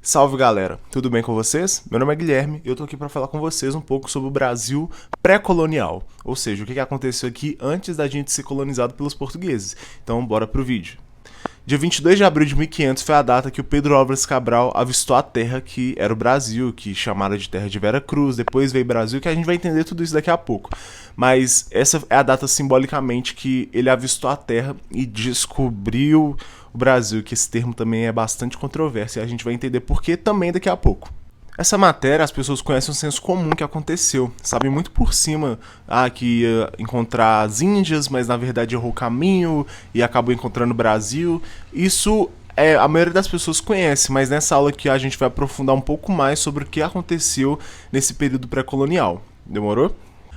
Salve galera, tudo bem com vocês? Meu nome é Guilherme e eu tô aqui para falar com vocês um pouco sobre o Brasil pré-colonial, ou seja, o que aconteceu aqui antes da gente ser colonizado pelos portugueses. Então bora pro vídeo. Dia 22 de abril de 1500 foi a data que o Pedro Álvares Cabral avistou a terra que era o Brasil, que chamaram de terra de Vera Cruz, depois veio Brasil, que a gente vai entender tudo isso daqui a pouco. Mas essa é a data simbolicamente que ele avistou a terra e descobriu o Brasil, que esse termo também é bastante controverso e a gente vai entender por que também daqui a pouco. Essa matéria, as pessoas conhecem o senso comum que aconteceu. Sabem muito por cima que ia encontrar as Índias, mas na verdade errou o caminho e acabou encontrando o Brasil. Isso a maioria das pessoas conhece, mas nessa aula aqui a gente vai aprofundar um pouco mais sobre o que aconteceu nesse período pré-colonial. Demorou?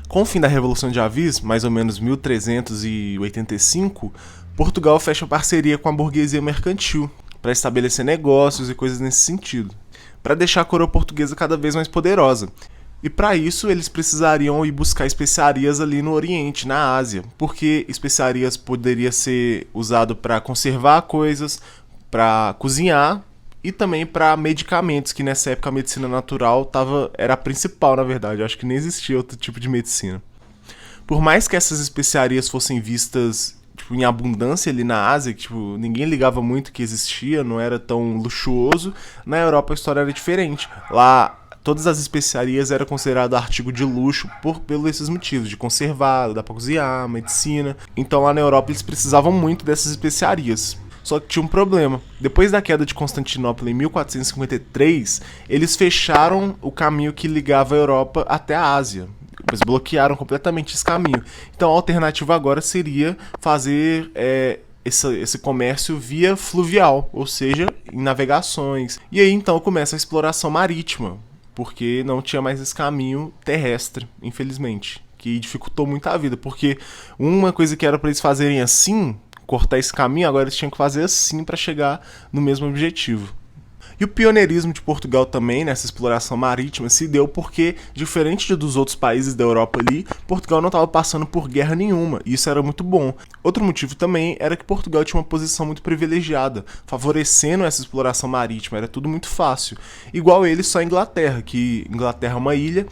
Com o fim da Revolução de Avis, mais ou menos 1385, Portugal fecha parceria com a burguesia mercantil para estabelecer negócios e coisas nesse sentido, para deixar a coroa portuguesa cada vez mais poderosa. E para isso eles precisariam ir buscar especiarias ali no Oriente, na Ásia, porque especiarias poderia ser usado para conservar coisas, para cozinhar e também para medicamentos, que nessa época a medicina natural era a principal, na verdade. Eu acho que nem existia outro tipo de medicina. Por mais que essas especiarias fossem vistas em abundância ali na Ásia, que ninguém ligava muito que existia, não era tão luxuoso, na Europa a história era diferente. Lá todas as especiarias eram consideradas artigo de luxo pelos esses motivos, de conservar, dá pra cozinhar, medicina. Então lá na Europa eles precisavam muito dessas especiarias. Só que tinha um problema. Depois da queda de Constantinopla em 1453, eles fecharam o caminho que ligava a Europa até a Ásia. Eles bloquearam completamente esse caminho. Então a alternativa agora seria fazer esse comércio via fluvial, ou seja, em navegações. E aí então começa a exploração marítima, porque não tinha mais esse caminho terrestre, infelizmente, que dificultou muito a vida, porque uma coisa que era para eles fazerem assim, cortar esse caminho, agora eles tinham que fazer assim para chegar no mesmo objetivo. E o pioneirismo de Portugal também nessa exploração marítima se deu porque, diferente dos outros países da Europa ali, Portugal não estava passando por guerra nenhuma, e isso era muito bom. Outro motivo também era que Portugal tinha uma posição muito privilegiada, favorecendo essa exploração marítima, era tudo muito fácil. Igual eles, só a Inglaterra, que Inglaterra é uma ilha,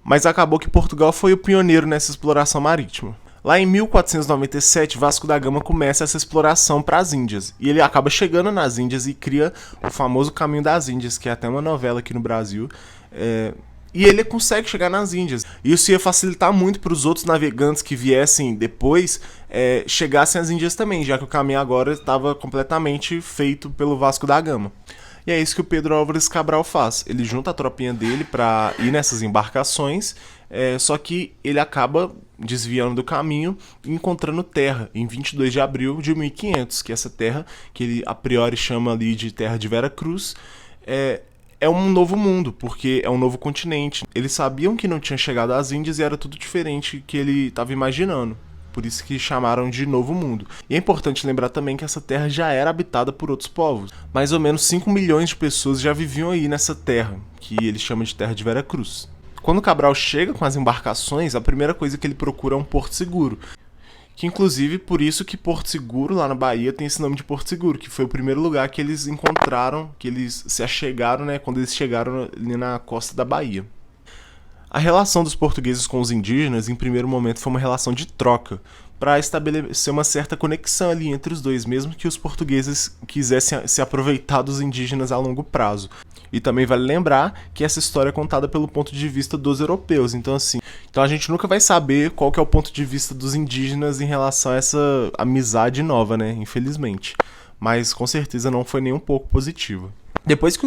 mas acabou que Portugal foi o pioneiro nessa exploração marítima. Lá em 1497, Vasco da Gama começa essa exploração para as Índias. E ele acaba chegando nas Índias e cria o famoso Caminho das Índias, que é até uma novela aqui no Brasil. E ele consegue chegar nas Índias. Isso ia facilitar muito para os outros navegantes que viessem depois chegassem às Índias também, já que o caminho agora estava completamente feito pelo Vasco da Gama. E é isso que o Pedro Álvares Cabral faz. Ele junta a tropinha dele para ir nessas embarcações, só que ele acaba desviando do caminho e encontrando terra em 22 de abril de 1500, que essa terra, que ele a priori chama ali de terra de Vera Cruz, é um novo mundo, porque é um novo continente. Eles sabiam que não tinha chegado às Índias e era tudo diferente que ele estava imaginando. Por isso que chamaram de Novo Mundo. E é importante lembrar também que essa terra já era habitada por outros povos. Mais ou menos 5 milhões de pessoas já viviam aí nessa terra, que ele chama de terra de Vera Cruz. Quando Cabral chega com as embarcações, a primeira coisa que ele procura é um porto seguro. Que inclusive por isso que Porto Seguro, lá na Bahia, tem esse nome de Porto Seguro, que foi o primeiro lugar que eles encontraram, que eles se achegaram, quando eles chegaram ali na costa da Bahia. A relação dos portugueses com os indígenas, em primeiro momento, foi uma relação de troca, para estabelecer uma certa conexão ali entre os dois, mesmo que os portugueses quisessem se aproveitar dos indígenas a longo prazo. E também vale lembrar que essa história é contada pelo ponto de vista dos europeus, então a gente nunca vai saber qual que é o ponto de vista dos indígenas em relação a essa amizade nova, infelizmente. Mas com certeza não foi nem um pouco positiva. Depois que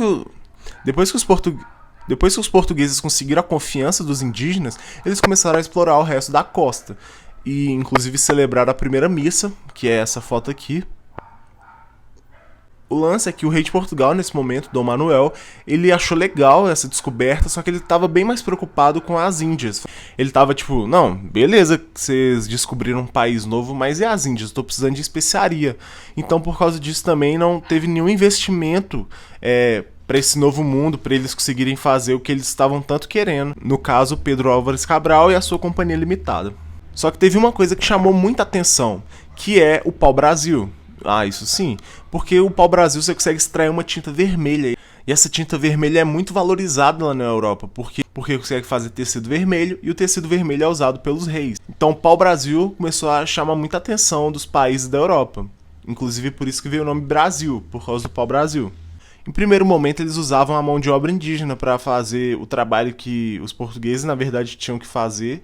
os portugueses conseguiram a confiança dos indígenas, eles começaram a explorar o resto da costa. E inclusive celebraram a primeira missa, que é essa foto aqui. O lance é que o rei de Portugal, nesse momento, Dom Manuel, ele achou legal essa descoberta, só que ele estava bem mais preocupado com as Índias. Ele estava tipo, não, beleza que vocês descobriram um país novo, mas e as Índias? Estou precisando de especiaria. Então, por causa disso, também não teve nenhum investimento para esse novo mundo, para eles conseguirem fazer o que eles estavam tanto querendo. No caso, Pedro Álvares Cabral e a sua companhia limitada. Só que teve uma coisa que chamou muita atenção, que é o pau-brasil. Ah, isso sim, porque o pau-brasil você consegue extrair uma tinta vermelha. E essa tinta vermelha é muito valorizada lá na Europa, porque consegue fazer tecido vermelho, e o tecido vermelho é usado pelos reis. Então o pau-brasil começou a chamar muita atenção dos países da Europa. Inclusive por isso que veio o nome Brasil, por causa do pau-brasil. Em primeiro momento eles usavam a mão de obra indígena para fazer o trabalho que os portugueses na verdade tinham que fazer.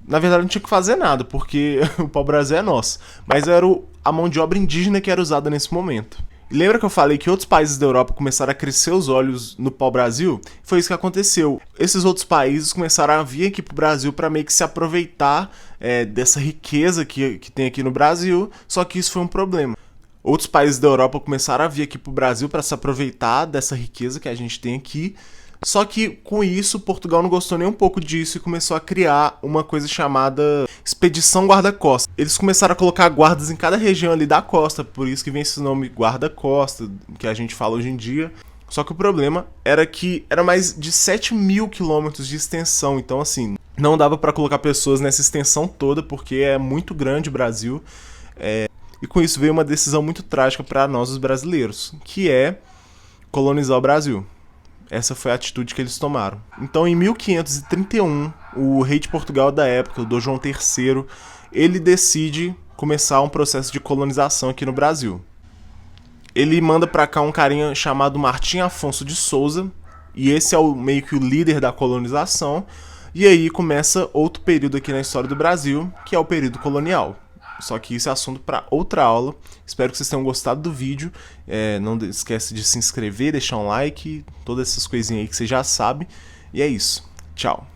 Na verdade não tinha que fazer nada, porque o pau-brasil é nosso. Mas era a mão de obra indígena que era usada nesse momento. E lembra que eu falei que outros países da Europa começaram a crescer os olhos no pau-brasil? Foi isso que aconteceu. Esses outros países começaram a vir aqui pro Brasil para meio que se aproveitar dessa riqueza que tem aqui no Brasil, só que isso foi um problema. Outros países da Europa começaram a vir aqui pro Brasil para se aproveitar dessa riqueza que a gente tem aqui, só que com isso Portugal não gostou nem um pouco disso e começou a criar uma coisa chamada Expedição Guarda-Costa. Eles começaram a colocar guardas em cada região ali da costa, por isso que vem esse nome Guarda-Costa, que a gente fala hoje em dia. Só que o problema era que era mais de 7.000 quilômetros de extensão, então assim, não dava para colocar pessoas nessa extensão toda, porque é muito grande o Brasil. E com isso veio uma decisão muito trágica para nós os brasileiros, que é colonizar o Brasil. Essa foi a atitude que eles tomaram. Então, em 1531, o rei de Portugal da época, o Dom João III, ele decide começar um processo de colonização aqui no Brasil. Ele manda para cá um carinha chamado Martim Afonso de Souza, e esse é meio que o líder da colonização, e aí começa outro período aqui na história do Brasil, que é o período colonial. Só que isso é assunto para outra aula. Espero que vocês tenham gostado do vídeo. Não esquece de se inscrever, deixar um like, todas essas coisinhas aí que você já sabe. E é isso. Tchau.